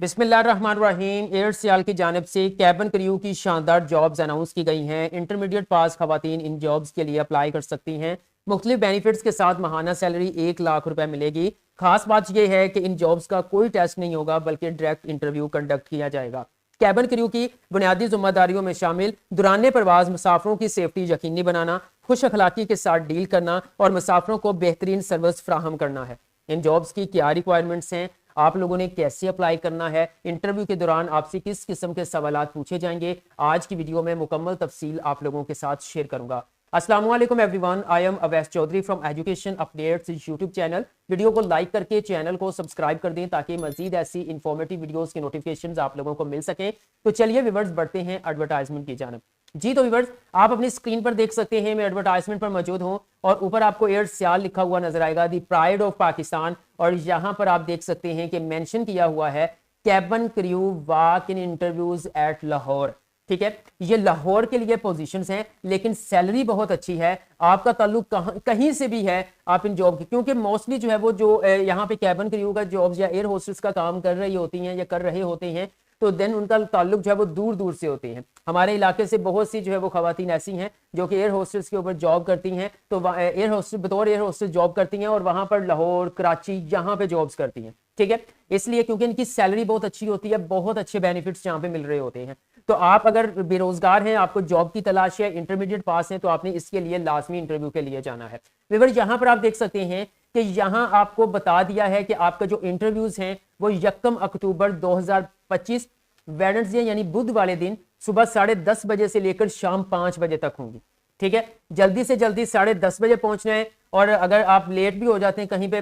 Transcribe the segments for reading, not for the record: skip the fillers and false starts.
बिस्मिल्लाहिर्रहमानिर्रहीम। एयरसेल की जानिब से कैबिन क्रू की शानदार जॉब्स अनाउंस की गई हैं। इंटरमीडिएट पास खवातीन इन जॉब्स के लिए अप्लाई कर सकती हैं। मुख्तलिफ बेनिफिट्स के साथ माहाना सैलरी 1 लाख रुपए मिलेगी। खास बात यह है कि इन जॉब्स का कोई टेस्ट नहीं होगा बल्कि डायरेक्ट इंटरव्यू कंडक्ट किया जाएगा। कैबिन क्रू की बुनियादी जिम्मेदारियों में शामिल दुराने परवाज मुसाफरों की सेफ्टी यकीनी बनाना, खुश अखलाकी के साथ डील करना और मुसाफरों को बेहतरीन सर्विस फ्राहम करना है। इन जॉब्स की क्या रिक्वायरमेंट्स हैं, आप लोगों ने कैसे अप्लाई करना है, इंटरव्यू के दौरान आपसे किस किस्म के सवालात पूछे जाएंगे, आज की वीडियो में मुकम्मल तफसील आप लोगों के साथ शेयर करूंगा। अस्सलाम वालेकुम everyone, I am Awais Chaudhry from Education Updates YouTube channel. Video को लाइक करके चैनल को सब्सक्राइब कर दें ताकि मजीद ऐसी इंफॉर्मेटिव वीडियोस के नोटिफिकेशंस आप लोगों को मिल सकें। तो चलिए व्यूअर्स बढ़ते हैं एडवर्टाइजमेंट की जानब। जी तो व्यूअर्स, आप अपनी स्क्रीन पर देख सकते हैं मैं एडवर्टाइजमेंट पर मौजूद हूं और ऊपर आपको एयरसेल लिखा हुआ नजर आएगा, दी प्राइड ऑफ पाकिस्तान। और यहां पर आप देख सकते हैं कि मेंशन किया हुआ है cabin crew walk in interviews at Lahore. ठीक है, ये लाहौर के लिए पोजीशंस हैं लेकिन सैलरी बहुत अच्छी है। आपका ताल्लुक कहीं से भी है आप इन जॉब की, क्योंकि मोस्टली जो है वो जो यहाँ पे कैबिन क्रू का जॉब्स या एयर होस्टेस का काम कर रही होती हैं या कर रहे होते हैं, तो देन उनका ताल्लुक जो है वो दूर दूर से होते हैं। हमारे इलाके से बहुत सी जो है वो खवातीन ऐसी हैं जो कि एयर होस्टेस के ऊपर जॉब करती हैं, तो एयर होस्टेस बतौर एयर होस्टेस जॉब करती हैं और वहां पर लाहौर, कराची यहाँ पे जॉब्स करती हैं। ठीक है, इसलिए क्योंकि इनकी सैलरी बहुत अच्छी होती है, बहुत अच्छे बेनिफिट्स यहाँ पे मिल रहे होते हैं। तो आप अगर बेरोजगार हैं, आपको जॉब की तलाश है, इंटरमीडिएट पास है, तो आपने इसके लिए लाजमी इंटरव्यू के लिए जाना है। व्यूअर्स, यहाँ पर आप देख सकते हैं कि यहाँ आपको बता दिया है कि आपका जो इंटरव्यूज हैं वो 1 अक्टूबर 2025 वेडनेसडे यानी बुध वाले दिन सुबह 10:30 बजे से लेकर शाम 5 बजे तक होंगी। ठीक है, जल्दी से जल्दी 10:30 बजे पहुंचना है और अगर आप लेट भी हो जाते हैं कहीं पे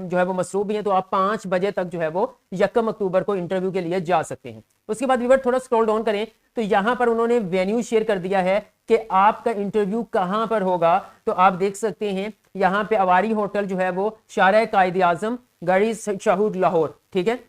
जो है वो मसरूफ भी है, तो आप 5 बजे तक जो है वो 1 अक्टूबर को इंटरव्यू के लिए जा सकते हैं। उसके बाद व्यूअर थोड़ा स्क्रॉल डाउन करें तो यहाँ पर उन्होंने वेन्यू शेयर कर दिया है कि आपका इंटरव्यू कहाँ पर होगा। तो आप देख सकते हैं यहाँ पे अवारी होटल जो है वो शारा कायद आजम गढ़ी शहूद लाहौर। ठीक है,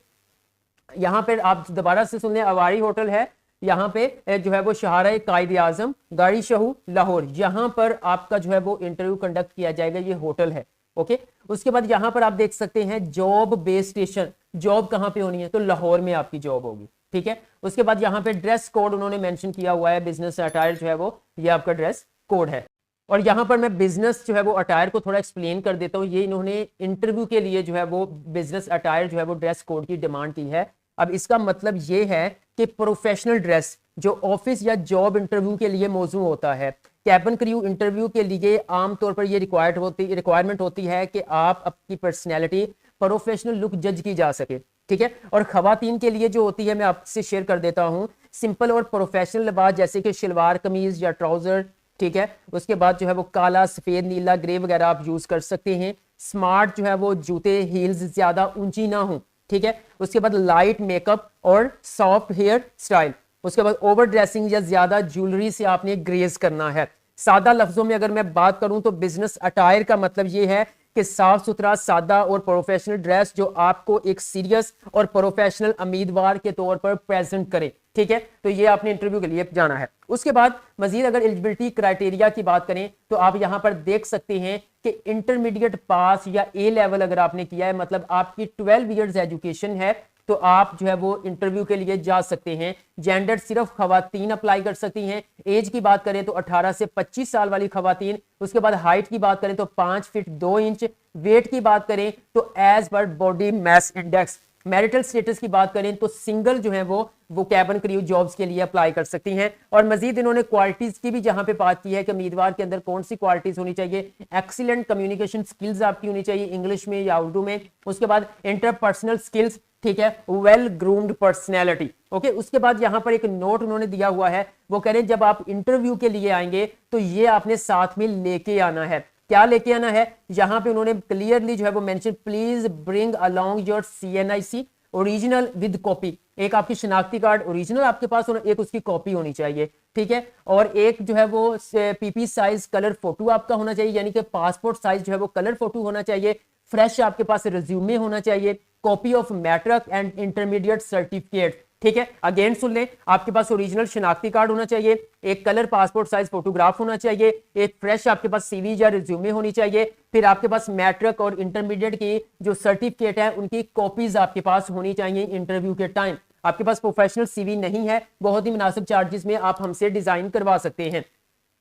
यहाँ पर आप दोबारा से सुन लें, अवारी होटल है यहाँ पे जो है वो शहारा कायद आजम गाड़ी शहू लाहौर, यहाँ पर आपका जो है वो इंटरव्यू कंडक्ट किया जाएगा। ये होटल है। ओके, उसके बाद यहाँ पर आप देख सकते हैं जॉब बेस स्टेशन, जॉब कहाँ पे होनी है, तो लाहौर में आपकी जॉब होगी। ठीक है, उसके बाद यहाँ पे ड्रेस कोड उन्होंने मेंशन किया हुआ है, बिजनेस अटायर जो है वो ये आपका ड्रेस कोड है। और यहाँ पर मैं बिजनेस जो है वो अटायर को थोड़ा एक्सप्लेन कर देता हूँ। ये इन्होंने इंटरव्यू के लिए जो है वो बिजनेस अटायर जो है वो ड्रेस कोड की डिमांड की है। अब इसका मतलब ये है कि प्रोफेशनल ड्रेस जो ऑफिस या जॉब इंटरव्यू के लिए मौजू होता है, कैबिन क्रू इंटरव्यू के लिए आमतौर पर ये रिक्वायरमेंट होती है कि आप अपनी पर्सनैलिटी, प्रोफेशनल लुक जज की जा सके। ठीक है, और खवातीन के लिए जो होती है मैं आपसे शेयर कर देता हूँ, सिंपल और प्रोफेशनल लिबास जैसे कि शलवार कमीज या ट्राउजर। ठीक है, उसके बाद जो है वो काला, सफेद, नीला, ग्रे वगैरह आप यूज कर सकते हैं। स्मार्ट जो है वो जूते, हील्स ज्यादा ऊंची ना हो। ठीक है, उसके बाद लाइट मेकअप और सॉफ्ट हेयर स्टाइल। उसके बाद ओवर ड्रेसिंग या ज्यादा ज्वेलरी से आपने ग्रेज करना है। सादा लफ्जों में अगर मैं बात करूं तो बिजनेस अटायर का मतलब ये है कि साफ सुथरा, सादा और प्रोफेशनल ड्रेस जो आपको एक सीरियस और प्रोफेशनल उम्मीदवार के तौर पर प्रेजेंट करे। ठीक है, तो ये आपने इंटरव्यू के लिए जाना है। उसके बाद मजीद अगर एलिजिबिलिटी क्राइटेरिया की बात करें तो आप यहां पर देख सकते हैं कि इंटरमीडिएट पास या ए लेवल अगर आपने किया है, मतलब आपकी 12 इयर्स एजुकेशन है, तो आप जो है वो इंटरव्यू के लिए जा सकते हैं। जेंडर सिर्फ खवातीन अप्लाई कर सकती हैं। एज की बात करें तो 18 से 25 साल वाली खवातीन। उसके बाद हाइट की बात करें तो 5 फीट 2 इंच। वेट की बात करें तो एज पर body mass index. Marital status की बात करें तो सिंगल जो है वो कैबिन क्रू जॉब्स के लिए अप्लाई कर सकती हैं। और मजीद इन्होंने क्वालिटीज की भी जहां पे बात की है कि उम्मीदवार के अंदर कौन सी क्वालिटीज होनी चाहिए। एक्सीलेंट कम्युनिकेशन स्किल्स आपकी होनी चाहिए, इंग्लिश में या उर्दू में। उसके बाद इंटरपर्सनल स्किल्स। ठीक है, वेल ग्रूम्ड पर्सनैलिटी। ओके, उसके बाद यहाँ पर एक नोट उन्होंने दिया हुआ है, वो कह रहे हैं जब आप इंटरव्यू के लिए आएंगे तो ये आपने साथ में लेके आना है। क्या लेके आना है, यहाँ पे उन्होंने क्लियरली जो है वो mention, please bring along your CNIC original with copy. एक आपकी शनाख्ती कार्ड ओरिजिनल आपके पास होना, एक उसकी कॉपी होनी चाहिए। ठीक है, और एक जो है वो PP साइज कलर फोटो आपका होना चाहिए, यानी कि पासपोर्ट साइज जो है वो कलर फोटो होना चाहिए। फ्रेश आपके पास रिज्यूमे होना चाहिए। Copy of matric and intermediate certificate. ठीक है, अगेन सुन लें, आपके पास ओरिजिनल शनाख्ती कार्ड होना चाहिए, एक कलर पासपोर्ट साइज फोटोग्राफ होना चाहिए, एक फ्रेश आपके पास सीवी या रिज्यूमे होनी चाहिए, फिर आपके पास मैट्रिक और इंटरमीडिएट की जो सर्टिफिकेट है उनकी कॉपीज आपके पास होनी चाहिए इंटरव्यू के टाइम। आपके पास प्रोफेशनल सीवी नहीं है, बहुत ही मुनासिब चार्जेस में आप हमसे डिजाइन करवा सकते हैं।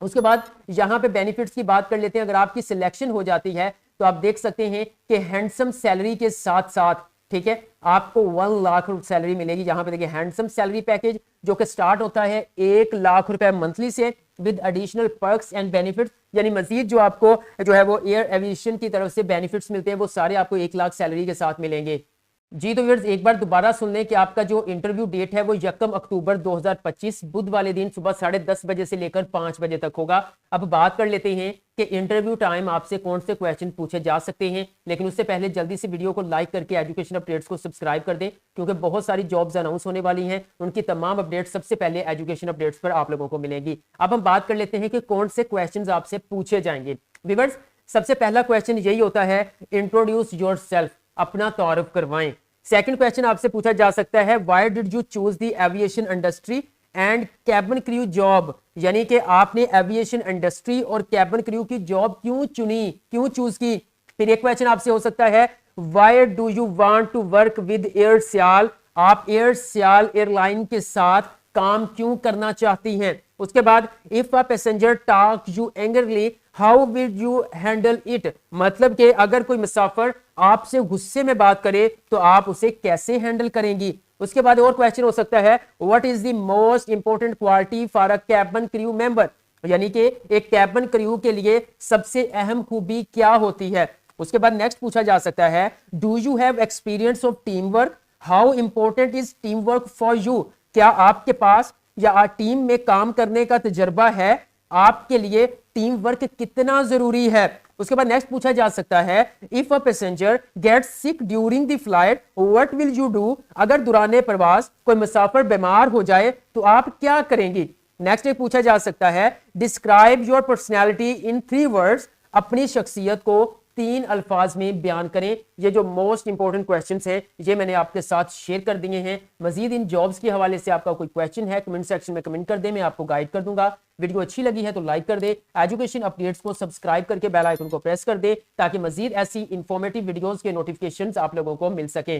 उसके बाद यहां पे बेनिफिट्स की बात कर लेते हैं। अगर आपकी सिलेक्शन हो जाती है तो आप देख सकते हैं कि हैंडसम सैलरी के साथ साथ, ठीक है, आपको 1 लाख सैलरी मिलेगी। यहां पे देखिए हैंडसम सैलरी पैकेज जो कि स्टार्ट होता है 1 लाख रुपए मंथली से with additional perks and benefits, यानी मजीद जो आपको जो है वो एयर एविएशन की तरफ से बेनिफिट्स मिलते हैं वो सारे आपको 1 लाख सैलरी के साथ मिलेंगे। जी तो व्यूअर्स एक बार दोबारा सुन लें कि आपका जो इंटरव्यू डेट है वो 1 अक्टूबर 2025 बुध वाले दिन सुबह 10:30 बजे से लेकर 5 बजे तक होगा। अब बात कर लेते हैं कि इंटरव्यू टाइम आपसे कौन से क्वेश्चन पूछे जा सकते हैं, लेकिन उससे पहले जल्दी से वीडियो को लाइक करके एजुकेशन अपडेट्स को सब्सक्राइब कर दें, क्योंकि बहुत सारी जॉब्स अनाउंस होने वाली हैं, उनकी तमाम अपडेट सबसे पहले एजुकेशन अपडेट्स पर आप लोगों को मिलेंगी। अब हम बात कर लेते हैं कि कौन से क्वेश्चन आपसे पूछे जाएंगे। व्यूअर्स सबसे पहला क्वेश्चन यही होता है, इंट्रोड्यूस योर सेल्फ, अपना तारुफ करवाएं। सेकंड क्वेश्चन आपसे पूछा जा सकता है, why did you choose the aviation industry and cabin crew job, यानी कि आपने एविएशन इंडस्ट्री और कैबिन क्रू की जॉब क्यों चुनी, क्यों चूज की। फिर एक क्वेश्चन आपसे हो सकता है, why do you want to work with Air Sial, आप एयर सियाल एयरलाइन के साथ काम क्यों करना चाहती हैं। उसके बाद, if a passenger talk you angrily how will you handle it, मतलब कि अगर कोई मुसाफिर आपसे गुस्से में बात करे तो आप उसे कैसे हैंडल करेंगी। उसके बाद और क्वेश्चन हो सकता है, what is the most important quality for a cabin crew member, यानी कि एक कैबिन क्रू के लिए सबसे अहम खूबी क्या होती है। उसके बाद नेक्स्ट पूछा जा सकता है, do you have experience of team work, how important is team work for you, क्या आपके पास या टीम में काम करने का तजर्बा है, आपके लिए टीम वर्क कितना जरूरी है। उसके बाद नेक्स्ट पूछा जा सकता है, if a passenger gets sick during the flight what will you do, अगर दौरान प्रवास कोई मुसाफिर बीमार हो जाए तो आप क्या करेंगी। नेक्स्ट एक पूछा जा सकता है, describe your personality in 3 words, अपनी शख्सियत को 3 अल्फाज में बयान करें। ये जो मोस्ट इंपॉर्टेंट क्वेश्चंस हैं ये मैंने आपके साथ शेयर कर दिए हैं। मजीद इन जॉब्स के हवाले से आपका कोई क्वेश्चन है कमेंट सेक्शन में कमेंट कर दे, मैं आपको गाइड कर दूंगा। वीडियो अच्छी लगी है तो लाइक कर दे, एजुकेशन अपडेट्स को सब्सक्राइब करके बेल आइकन को प्रेस कर दे ताकि मजीद ऐसी इंफॉर्मेटिव वीडियोस के नोटिफिकेशंस आप लोगों को मिल सके।